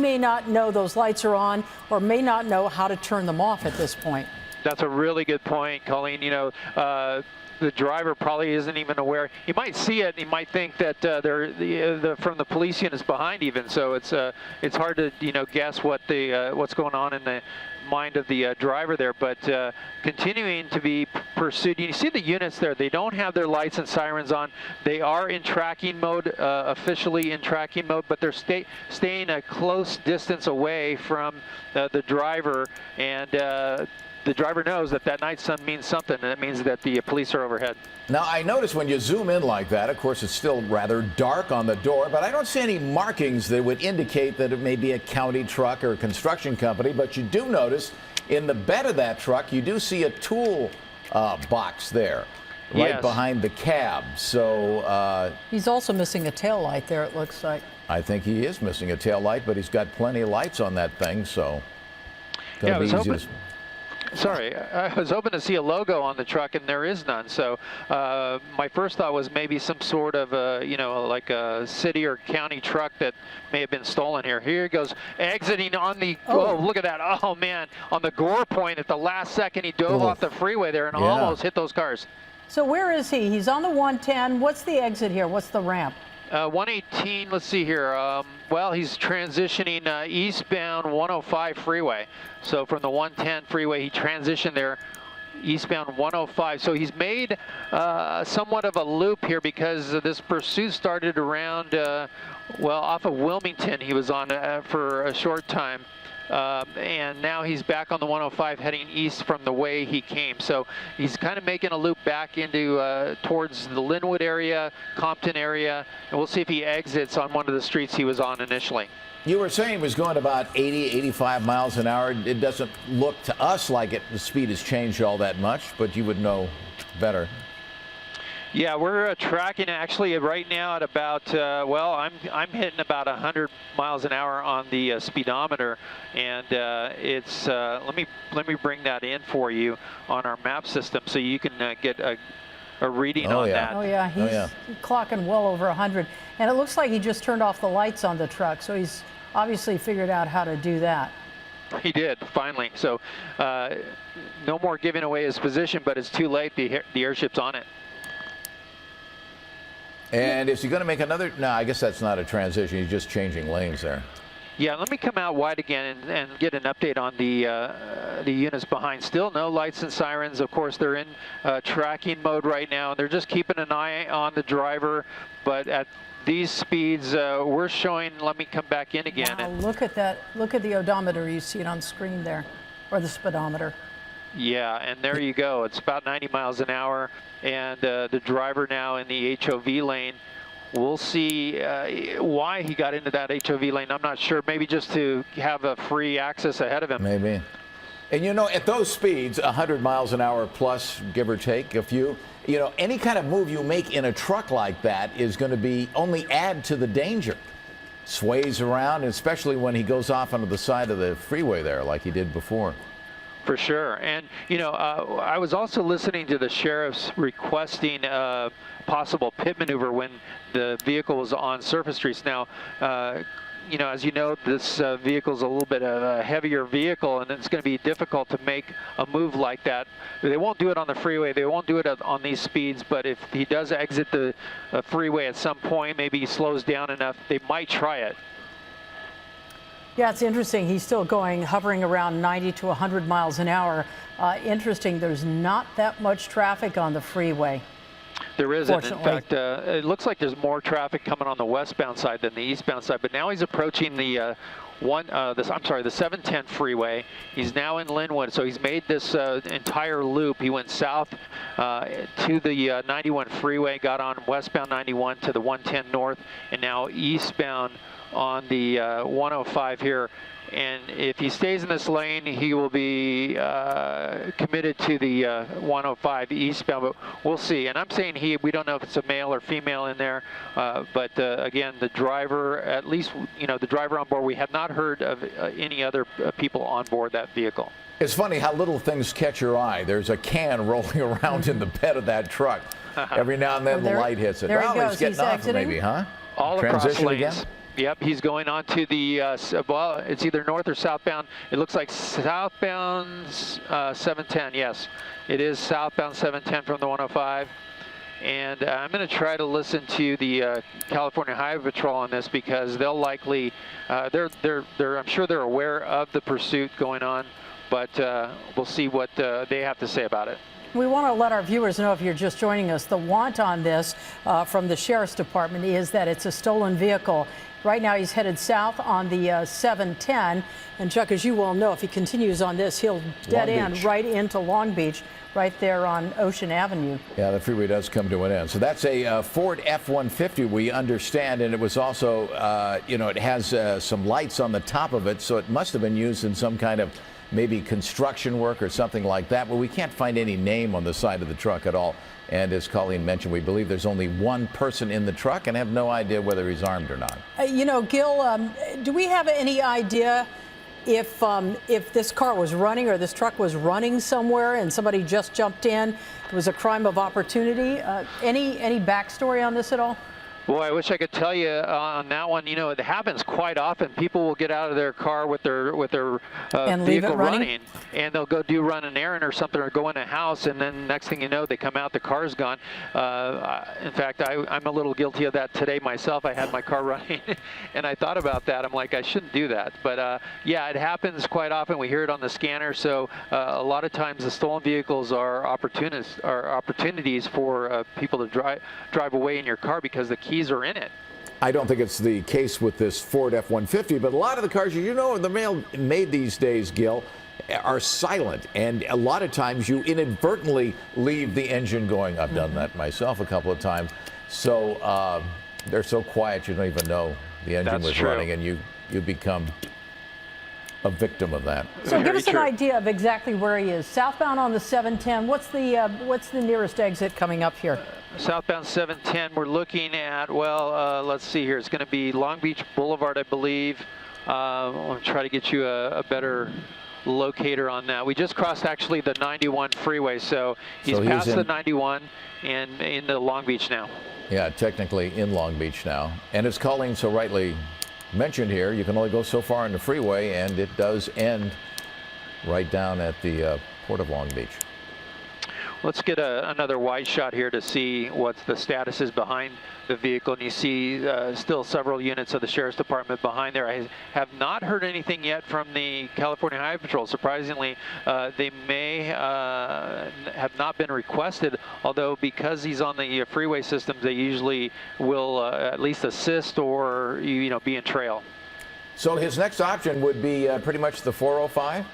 may not know those lights are on or may not know how to turn them off at this point. That's a really good point, Colleen. You know, the driver probably isn't even aware. He might see it. He might think that they're from the police units behind even. So it's hard to guess what what's going on in the mind of the driver there. But continuing to be pursued. You see the units there. They don't have their lights and sirens on. They are in tracking mode, officially in tracking mode, but they're staying a close distance away from the driver, and the driver knows that that night sun means something, and it means that the police are overhead. Now, I notice when you zoom in like that, of course, it's still rather dark on the door, but I don't see any markings that would indicate that it may be a county truck or a construction company. But you do notice in the bed of that truck, you do see a tool box there, right behind the cab. So he's also missing a tail light there, it looks like. I think he is missing a tail light, but he's got plenty of lights on that thing, so it's going to be easy to... Sorry, I was hoping to see a logo on the truck, and there is none. So my first thought was maybe some sort of, like a city or county truck that may have been stolen here. Here he goes, exiting on the, oh, look at that. Oh, man, on the Gore point at the last second, he dove off the freeway there and almost hit those cars. So where is he? He's on the 110. What's the exit here? What's the ramp? 118, let's see here. Well, he's transitioning eastbound 105 freeway. So from the 110 freeway, he transitioned there eastbound 105. So he's made somewhat of a loop here because this pursuit started around, well, off of Wilmington. He was on for a short time. And now he's back on the 105 heading east from the way he came. So he's kind of making a loop back into towards the Linwood area, Compton area, and we'll see if he exits on one of the streets he was on initially. You were saying he was going about 80, 85 miles an hour. It doesn't look to us like the speed has changed all that much, but you would know better. Yeah, we're tracking actually right now at about, well, I'm hitting about 100 miles an hour on the speedometer, and it's, let me bring that in for you on our map system so you can get a reading on that. Oh yeah, he's clocking well over 100, and it looks like he just turned off the lights on the truck, so he's obviously figured out how to do that. He did, finally. So no more giving away his position, but it's too late. The airship's on it. And is he going to make another? No, I guess that's not a transition. He's just changing lanes there. Yeah, let me come out wide again and get an update on the units behind. Still no lights and sirens. Of course, they're in tracking mode right now. They're just keeping an eye on the driver. But at these speeds, we're showing, let me come back in again. Wow, look at that. Look at the odometer. You see it on screen there, or the speedometer. Yeah, and there you go. It's about 90 miles an hour, and the driver now in the HOV lane. We'll see why he got into that HOV lane. I'm not sure. Maybe just to have a free access ahead of him. Maybe. And you know, at those speeds, 100 miles an hour plus, give or take a few, you know, any kind of move you make in a truck like that is going to be only add to the danger. Sways around, especially when he goes off onto the side of the freeway there like he did before. For sure. And, you know, I was also listening to the sheriffs requesting possible pit maneuver when the vehicle was on surface streets. Now, you know, as you know, this vehicle is a little bit of a heavier vehicle, and it's going to be difficult to make a move like that. They won't do it on the freeway. They won't do it on these speeds. But if he does exit the freeway at some point, maybe he slows down enough, they might try it. Yeah, it's interesting. He's still hovering around 90 to 100 miles an hour. Interesting, there's not that much traffic on the freeway. There isn't. In fact, it looks like there's more traffic coming on the westbound side than the eastbound side. But now he's approaching the the 710 freeway. He's now in Linwood, so he's made this entire loop. He went south to the 91 freeway, got on westbound 91 to the 110 north, and now eastbound on the 105 here. And if he stays in this lane, he will be committed to the 105 eastbound, but we'll see. And I'm saying he, we don't know if it's a male or female in there, but again, the driver, at least, you know, the driver on board, we have not heard of any other people on board that vehicle. It's funny how little things catch your eye. There's a can rolling around in the bed of that truck. Every now and then the light hits it. There he goes. He's getting off maybe, huh? All across lanes. Yep, he's going on to the, well, it's either north or southbound. It looks like southbound 710, yes. It is southbound 710 from the 105. And I'm going to try to listen to the California Highway Patrol on this, because they'll likely, I'm sure they're aware of the pursuit going on, but we'll see what they have to say about it. We want to let our viewers know, if you're just joining us, the want on this from the Sheriff's Department is that it's a stolen vehicle. Right now he's headed south on the 710. And Chuck, as you well know, if he continues on this, he'll dead end right into Long Beach, right there on Ocean Avenue. Yeah, the freeway does come to an end. So that's a Ford F-150, we understand, and it was also, you know, it has some lights on the top of it, so it must have been used in some kind of maybe construction work or something like that, but we can't find any name on the side of the truck at all. And as Colleen mentioned, we believe there's only one person in the truck and have no idea whether he's armed or not. You know, Gil, do we have any idea if this car was running or this truck was running somewhere and somebody just jumped in? It was a crime of opportunity. Any backstory on this at all? Boy, I wish I could tell you on that one. You know, it happens quite often. People will get out of their car with their vehicle running, and they'll go run an errand or something, or go in a house, and then next thing you know, they come out, the car's gone. In fact, I'm a little guilty of that today myself. I had my car running, and I thought about that. I'm like, I shouldn't do that. But yeah, it happens quite often. We hear it on the scanner. So a lot of times, the stolen vehicles are opportunities for people to drive away in your car because the keys are in it. I don't think it's the case with this Ford F-150, but a lot of the cars, you know, the made these days, Gil, are silent, and a lot of times you inadvertently leave the engine going. I've done that myself a couple of times. So they're so quiet you don't even know the engine was running, and you become a victim of that. So give us an idea of exactly where he is. Southbound on the 710. What's the nearest exit coming up here? Southbound 710, we're looking at, well, let's see here. It's going to be Long Beach Boulevard, I believe. I'll try to get you a better locator on that. We just crossed actually the 91 freeway, so he's past the 91 and into Long Beach now. Yeah, technically in Long Beach now. And as Colleen so rightly mentioned here, you can only go so far on the freeway, and it does end right down at the Port of Long Beach. Let's get another wide shot here to see what the status is behind the vehicle. And you see still several units of the Sheriff's Department behind there. I have not heard anything yet from the California Highway Patrol. Surprisingly, they may have not been requested, although because he's on the freeway systems, they usually will at least assist or be in trail. So his next option would be pretty much the 405?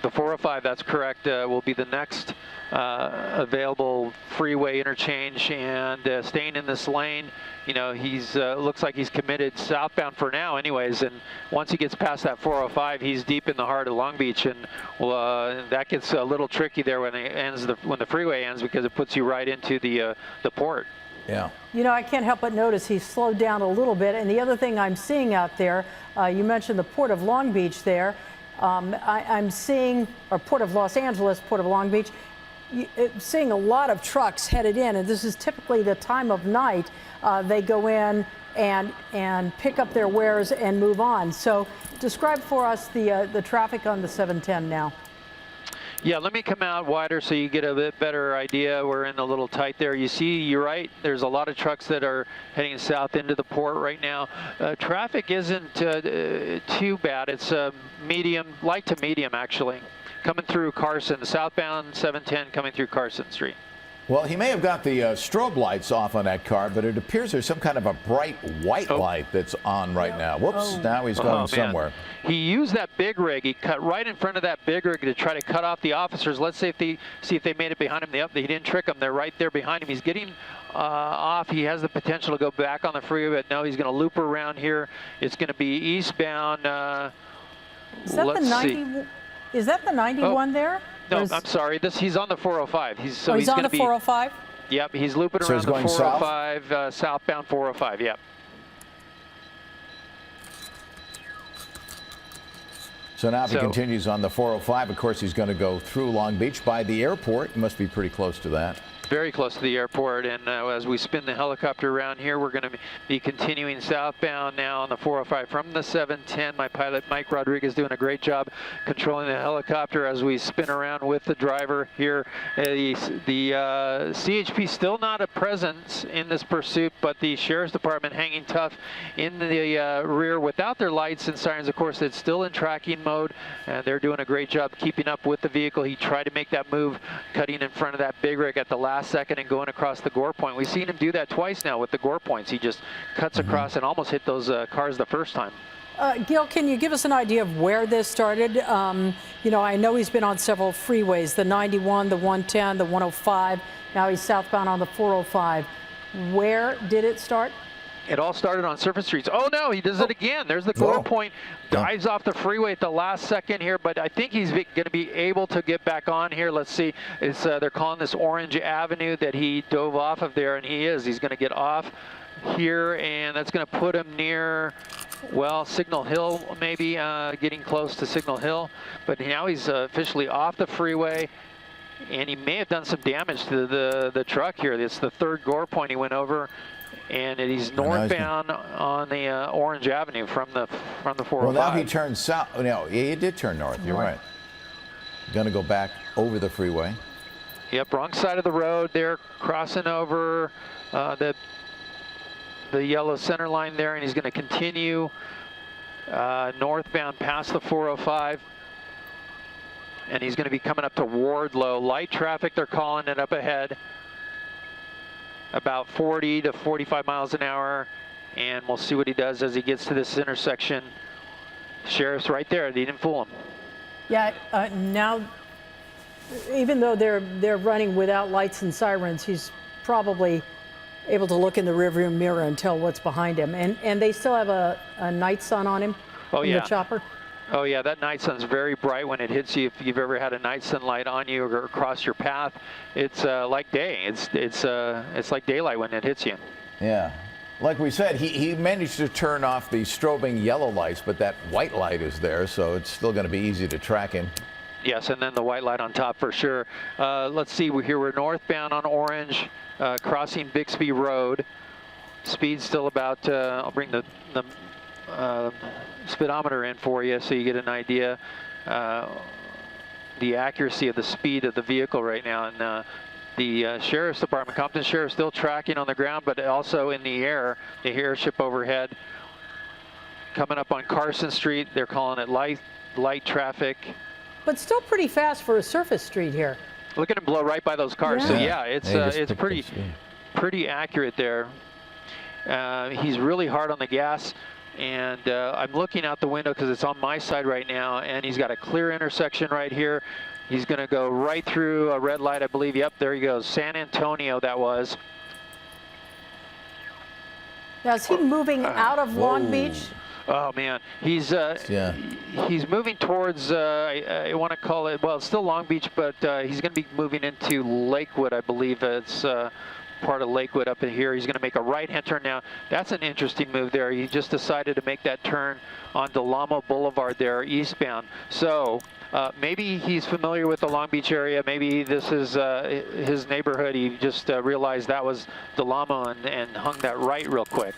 The 405, that's correct, will be the next available freeway interchange, and staying in this lane. You know, he's looks like he's committed southbound for now anyways, and once he gets past that 405, he's deep in the heart of Long Beach, and that gets a little tricky there when the freeway ends, because it puts you right into the port. Yeah. You know, I can't help but notice he's slowed down a little bit, and the other thing I'm seeing out there, you mentioned the Port of Long Beach there. I'm seeing, or Port of Los Angeles, Port of Long Beach, seeing a lot of trucks headed in, and this is typically the time of night they go in and pick up their wares and move on. So describe for us the traffic on the 710 now. Yeah, let me come out wider so you get a bit better idea. We're in a little tight there. You see, you're right, there's a lot of trucks that are heading south into the port right now. Traffic isn't too bad. It's medium, light to medium actually, coming through Carson, southbound 710 coming through Carson Street. Well, he may have got the strobe lights off on that car, but it appears there's some kind of a bright white light that's on right now. Whoops, now he's going somewhere. He used that big rig. He cut right in front of that big rig to try to cut off the officers. Let's see if they made it behind him. He didn't trick them. They're right there behind him. He's getting off. He has the potential to go back on the freeway, but no, he's going to loop around here. It's going to be eastbound. Is that the 90? Is that the 91 there? No, I'm sorry. He's on the 405. He's on the 405? Yep, he's looping around the 405, southbound 405, yep. So now if he continues on the 405, of course, he's going to go through Long Beach by the airport. He must be pretty close to that. very close to the airport, and as we spin the helicopter around here, we're going to be continuing southbound now on the 405 from the 710. My pilot, Mike Rodriguez, doing a great job controlling the helicopter as we spin around with the driver here. The CHP still not a presence in this pursuit, but the Sheriff's Department hanging tough in the rear without their lights and sirens. Of course, it's still in tracking mode, and they're doing a great job keeping up with the vehicle. He tried to make that move, cutting in front of that big rig at the last second and going across the gore point. We've seen him do that twice now with the gore points. He just cuts across and almost hit those cars the first time. Gil, can you give us an idea of where this started? You know, I know he's been on several freeways, the 91, the 110, the 105. Now he's southbound on the 405. Where did it start? It all started on surface streets. Oh no, he does it again. There's the gore point, dives off the freeway at the last second here, but I think he's going to be able to get back on here. Let's see. It's, they're calling this Orange Avenue that he dove off of there, and he is. He's going to get off here, and that's going to put him near, well, Signal Hill, maybe getting close to Signal Hill. But now he's officially off the freeway, and he may have done some damage to the truck here. It's the third gore point he went over. And he's northbound on the Orange Avenue from the 405. Well, now he turned south. No, he did turn north. You're right. Going to go back over the freeway. Yep, wrong side of the road there, crossing over the yellow center line there, and he's going to continue northbound past the 405. And he's going to be coming up to Wardlow. Light traffic, they're calling it up ahead. About 40 to 45 miles an hour, and we'll see what he does as he gets to this intersection. Sheriff's right there. They didn't fool him. Yeah, now, even though they're running without lights and sirens, he's probably able to look in the rearview mirror and tell what's behind him. And they still have a night sun on him in the chopper? Oh yeah, that night sun's very bright when it hits you. If you've ever had a night sunlight on you or across your path, it's like day. It's like daylight when it hits you. Yeah, like we said, he managed to turn off the strobing yellow lights, but that white light is there, so it's still going to be easy to track him. Yes, and then the white light on top for sure. Let's see, we're northbound on Orange, crossing Bixby Road. Speed still about. I'll bring the speedometer in for you so you get an idea the accuracy of the speed of the vehicle right now. And the Sheriff's Department, Compton Sheriff, still tracking on the ground, but also in the air, the airship overhead. Coming up on Carson Street, they're calling it light traffic. But still pretty fast for a surface street here. Look at him blow right by those cars. So yeah, it's pretty accurate there. He's really hard on the gas. And I'm looking out the window because it's on my side right now, and he's got a clear intersection right here. He's going to go right through a red light, I believe. Yep, there he goes. San Antonio, that was. Now, is he moving out of Long Beach? Oh man, he's moving towards I want to call it, well, it's still Long Beach, but he's going to be moving into Lakewood, I believe. It's part of Lakewood up in here. He's going to make a right-hand turn now. That's an interesting move there. He just decided to make that turn on Delamo Boulevard there, eastbound. So maybe he's familiar with the Long Beach area. Maybe this is his neighborhood. He just realized that was Delamo and hung that right real quick.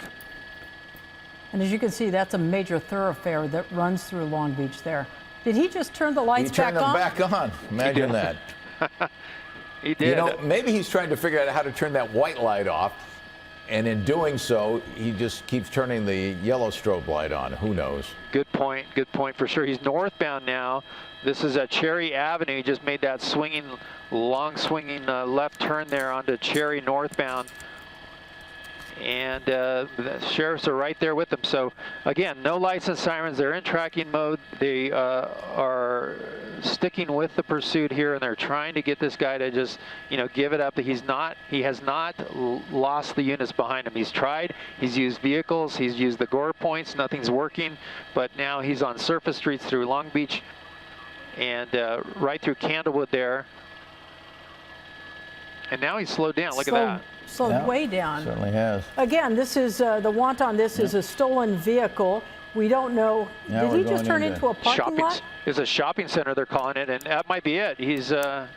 And as you can see, that's a major thoroughfare that runs through Long Beach there. Did he just turn the lights back on? He turned them back on. Imagine that. He did. You know, maybe he's trying to figure out how to turn that white light off, and in doing so, he just keeps turning the yellow strobe light on. Who knows? Good point for sure. He's northbound now. This is at Cherry Avenue. He just made that long swinging left turn there onto Cherry northbound. And the sheriffs are right there with him. So again, no lights and sirens. They're in tracking mode. They are sticking with the pursuit here, and they're trying to get this guy to just, give it up. He has not lost the units behind him. He's tried. He's used vehicles. He's used the gore points. Nothing's working. But now he's on surface streets through Long Beach and right through Candlewood there. And now he's slowed down. Look at that. Slowed way down. Certainly has. Again, this is the want on this is a stolen vehicle. We don't know. Now Did we're he just going turn into a parking Shopping lot? is a shopping center, they're calling it, and that might be it. He's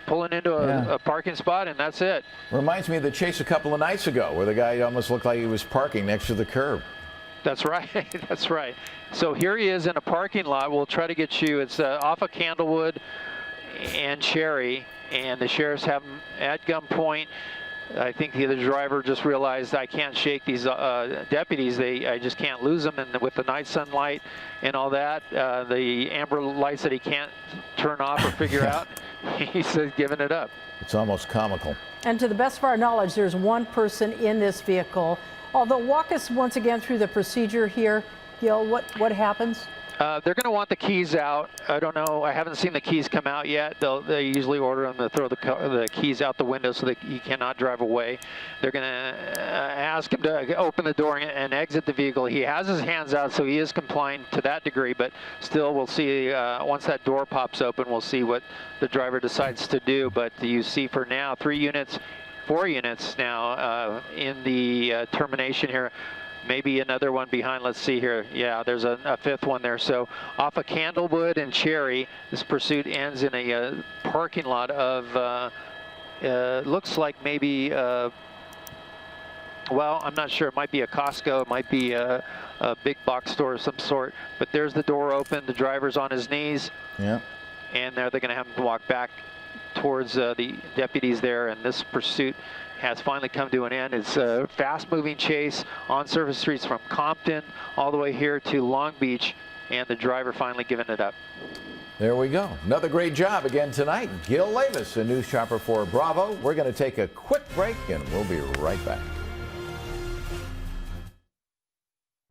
pulling into a parking spot, and that's it. Reminds me of the chase a couple of nights ago where the guy almost looked like he was parking next to the curb. That's right. That's right. So here he is in a parking lot. We'll try to get you. It's off of Candlewood and Cherry, and the sheriffs have him at gunpoint. I think the other driver just realized, I can't shake these deputies. I just can't lose them. And with the night sunlight and all that, the amber lights that he can't turn off or figure out, he's giving it up. It's almost comical. And to the best of our knowledge, there's one person in this vehicle. Although, walk us once again through the procedure here, Gil. What happens? They're going to want the keys out. I don't know. I haven't seen the keys come out yet. They usually order them to throw the keys out the window so that he cannot drive away. They're going to ask him to open the door and exit the vehicle. He has his hands out, so he is complying to that degree. But still, we'll see once that door pops open, we'll see what the driver decides to do. But you see for now, 4 units now in the termination here. Maybe another one behind. Let's see here. Yeah, there's a 5th one there. So off of Candlewood and Cherry, this pursuit ends in a parking lot of, looks like maybe, well, I'm not sure. It might be a Costco. It might be a big box store of some sort. But there's the door open. The driver's on his knees. Yeah. And they're going to have him walk back towards the deputies there. And this pursuit has finally come to an end. It's a fast-moving chase on surface streets from Compton all the way here to Long Beach, and the driver finally giving it up. There we go. Another great job again tonight. Gil Levis, a news chopper for Bravo. We're going to take a quick break, and we'll be right back.